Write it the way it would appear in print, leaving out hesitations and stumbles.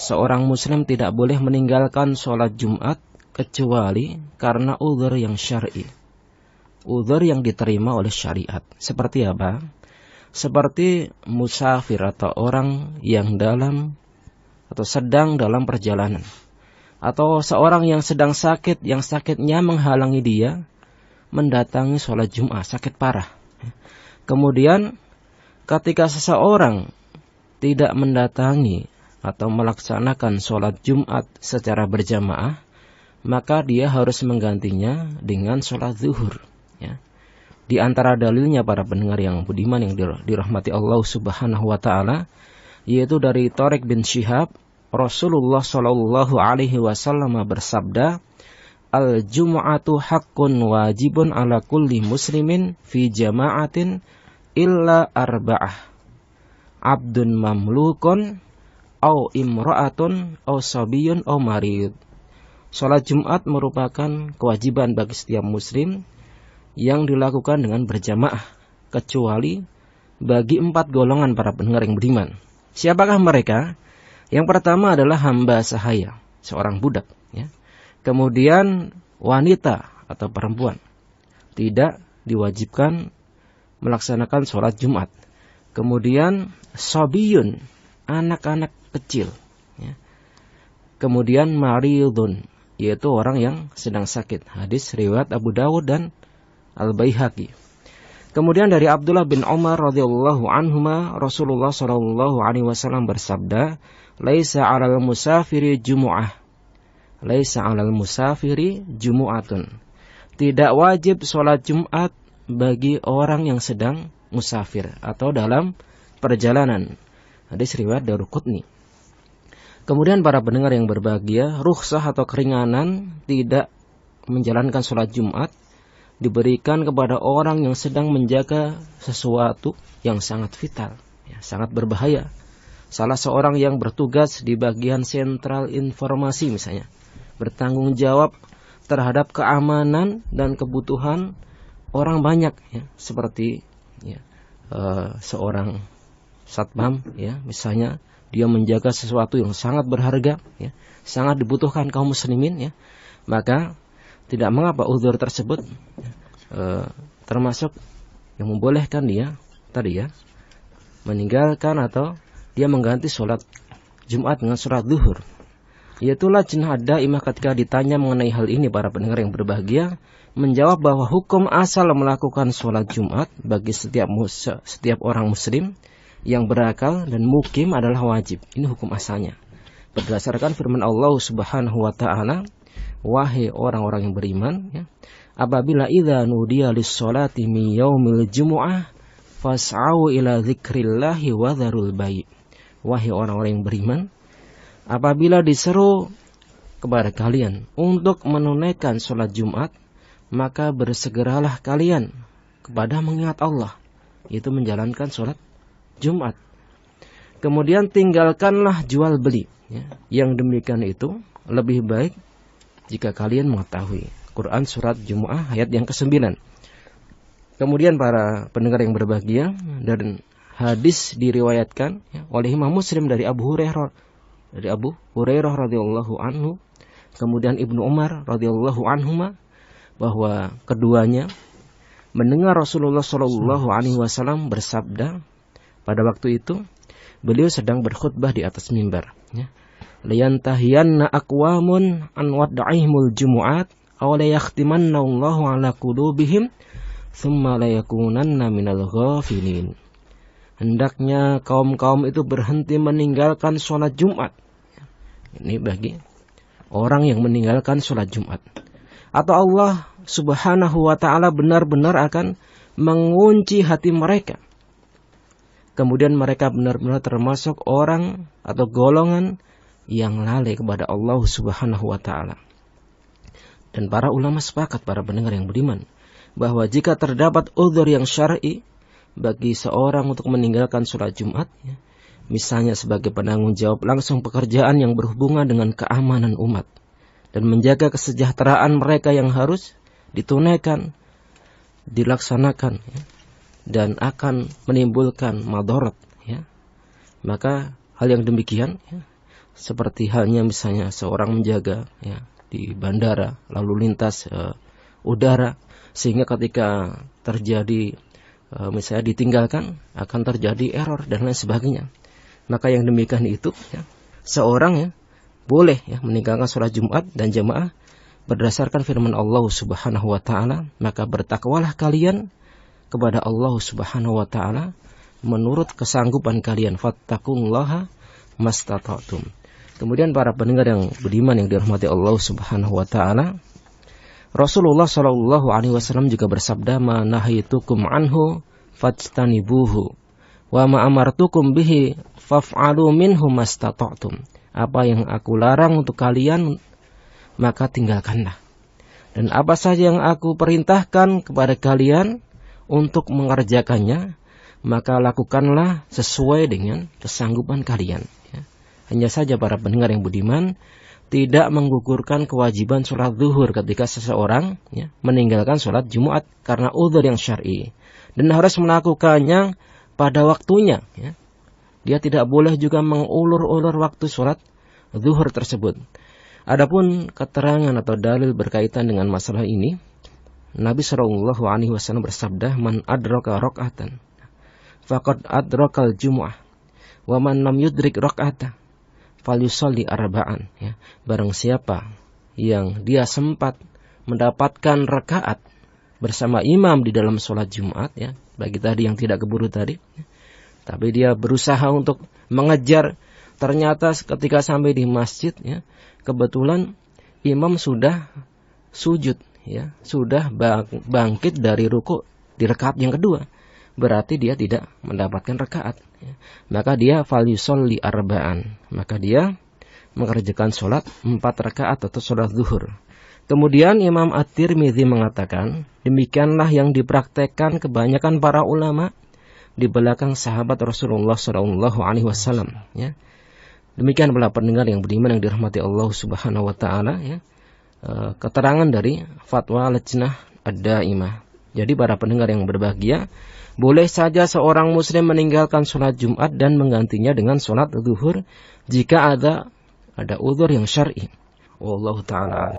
seorang muslim tidak boleh meninggalkan sholat Jumat kecuali karena uzur yang syar'i. Uzur yang diterima oleh syariat. Seperti apa? Seperti musafir atau orang yang sedang dalam perjalanan. Atau seorang yang sedang sakit, yang sakitnya menghalangi dia mendatangi sholat Jumat, sakit parah. Kemudian ketika seseorang tidak mendatangi atau melaksanakan sholat Jumat secara berjamaah, maka dia harus menggantinya dengan sholat zuhur. Ya. Di antara dalilnya para pendengar yang budiman yang dirahmati Allah Subhanahu wa taala, yaitu dari Thariq bin Syihab, Rasulullah sallallahu alaihi wasallam bersabda, "Al-jum'atu haqqun wajibun ala kulli muslimin fi jama'atin illa arba'ah. Abdun mamlukun au imra'atun au sabiyun au marid." Salat Jumat merupakan kewajiban bagi setiap muslim yang dilakukan dengan berjamaah, kecuali bagi 4 golongan para pendengar yang beriman. Siapakah mereka? Yang pertama adalah hamba sahaya, seorang budak. Ya. Kemudian wanita atau perempuan tidak diwajibkan melaksanakan sholat Jumat. Kemudian sabiyun, anak-anak kecil. Ya. Kemudian maridun, yaitu orang yang sedang sakit. Hadis riwayat Abu Dawud dan Al-Baihaqi. Kemudian dari Abdullah bin Umar radhiyallahu anhuma, Rasulullah sallallahu alaihi wasallam bersabda, "Laisa 'alal musafiri jumu'ah. Laisa 'alal musafiri jumu'atun." Tidak wajib sholat Jumat bagi orang yang sedang musafir atau dalam perjalanan. Hadis riwayat Daruqutni. Kemudian para pendengar yang berbahagia, rukhsah atau keringanan tidak menjalankan sholat Jumat diberikan kepada orang yang sedang menjaga sesuatu yang sangat vital, ya, sangat berbahaya. Salah seorang yang bertugas di bagian sentral informasi misalnya, bertanggung jawab terhadap keamanan dan kebutuhan orang banyak, ya, seperti ya, seorang satpam, ya, misalnya dia menjaga sesuatu yang sangat berharga, ya, sangat dibutuhkan kaum muslimin, ya, maka tidak mengapa uzur tersebut termasuk yang membolehkan dia tadi, ya, meninggalkan atau dia mengganti sholat Jumat dengan sholat zuhur. Yaitulah lajnah daimah ketika ditanya mengenai hal ini, para pendengar yang berbahagia menjawab bahwa hukum asal melakukan sholat Jumat bagi setiap orang muslim yang berakal dan mukim adalah wajib. Ini hukum asalnya. Berdasarkan firman Allah Subhanahu wa taala, "Wahai orang-orang yang beriman, ya, apabila idza nudiya lis-sholati min yaumil jumu'ah fas'au ila dzikrillahi wa dzarul bai'." Wahai orang-orang yang beriman, apabila diseru kepada kalian untuk menunaikan sholat Jumat, maka bersegeralah kalian kepada mengingat Allah, yaitu menjalankan sholat Jumat. Kemudian tinggalkanlah jual beli, ya. Yang demikian itu lebih baik jika kalian mengetahui. Quran surat Jumu'ah ayat yang ke-9. Kemudian para pendengar yang berbahagia, dan hadis diriwayatkan, ya, oleh Imam Muslim dari Abu Hurairah radhiyallahu anhu, kemudian Ibnu Umar radhiyallahu anhuma, bahwa keduanya mendengar Rasulullah sallallahu alaihi wasallam bersabda pada waktu itu. Beliau sedang berkhutbah di atas mimbar, ya. "Liyantahiyanna aqwamun an wad'ihimul jumu'at aw la yakhtimanna Allahu ala qulubihim thumma la yakunanna minal ghafilin." Hendaknya kaum-kaum itu berhenti meninggalkan sholat Jumat. Ini bagi orang yang meninggalkan sholat Jumat. Atau Allah Subhanahu wa ta'ala benar-benar akan mengunci hati mereka. Kemudian mereka benar-benar termasuk orang atau golongan yang lalai kepada Allah Subhanahu wa ta'ala. Dan para ulama sepakat, para pendengar yang beriman, bahwa jika terdapat uzur yang syar'i bagi seorang untuk meninggalkan sholat Jumat, ya, misalnya sebagai penanggung jawab langsung pekerjaan yang berhubungan dengan keamanan umat dan menjaga kesejahteraan mereka yang harus ditunaikan, dilaksanakan, ya, dan akan menimbulkan madarat, ya, maka hal yang demikian, ya, seperti halnya misalnya seorang menjaga ya di bandara lalu lintas udara, sehingga ketika terjadi misalnya ditinggalkan akan terjadi error dan lain sebagainya. Maka yang demikian itu ya, seorang ya boleh ya meninggalkan sholat Jumat dan jamaah berdasarkan firman Allah Subhanahu wa taala, maka bertakwalah kalian kepada Allah Subhanahu wa taala menurut kesanggupan kalian, fattaqullaha mastata'tum. Kemudian para pendengar yang beriman yang dirahmati Allah Subhanahu wa taala, Rasulullah sallallahu alaihi wasallam juga bersabda, "Ma nahitukum anhu fajtanibuhu wa ma amartukum bihi faf'alu minhu mastata'tum." Apa yang aku larang untuk kalian maka tinggalkanlah. Dan apa saja yang aku perintahkan kepada kalian untuk mengerjakannya, maka lakukanlah sesuai dengan kesanggupan kalian. Ya. Hanya saja para pendengar yang budiman, tidak menggugurkan kewajiban sholat zuhur ketika seseorang ya, meninggalkan sholat Jumat karena uzur yang syar'i. Dan harus melakukannya pada waktunya. Ya. Dia tidak boleh juga mengulur-ulur waktu sholat zuhur tersebut. Adapun keterangan atau dalil berkaitan dengan masalah ini, Nabi Shallallahu Alaihi Wasallam bersabda, "Man adraka rok'atan, faqad adrakal jumu'ah, wa man lam yudrik rok'ata, falyusalli arba'an." Ya, barang siapa yang dia sempat mendapatkan rakaat bersama imam di dalam sholat Jumat, ya, bagi tadi yang tidak keburu tadi, ya, tapi dia berusaha untuk mengejar, ternyata ketika sampai di masjid, ya, kebetulan imam sudah sujud, ya, sudah bangkit dari ruku di rakaat yang kedua, berarti dia tidak mendapatkan rakaat. Ya. Maka dia falyusolli arba'an, maka dia mengerjakan sholat 4 rakaat atau sholat zuhur. Kemudian Imam At-Tirmidzi mengatakan, demikianlah yang dipraktekkan kebanyakan para ulama di belakang sahabat Rasulullah Shallallahu Alaihi Wasallam. Ya. Demikian pula pendengar yang beriman yang dirahmati Allah Subhanahu wa taala, ya. Keterangan dari fatwa Lajnah Ad-Daimah. Jadi para pendengar yang berbahagia, boleh saja seorang muslim meninggalkan sholat Jumat dan menggantinya dengan sholat zuhur jika ada uzur yang syar'i. Wallahu taala.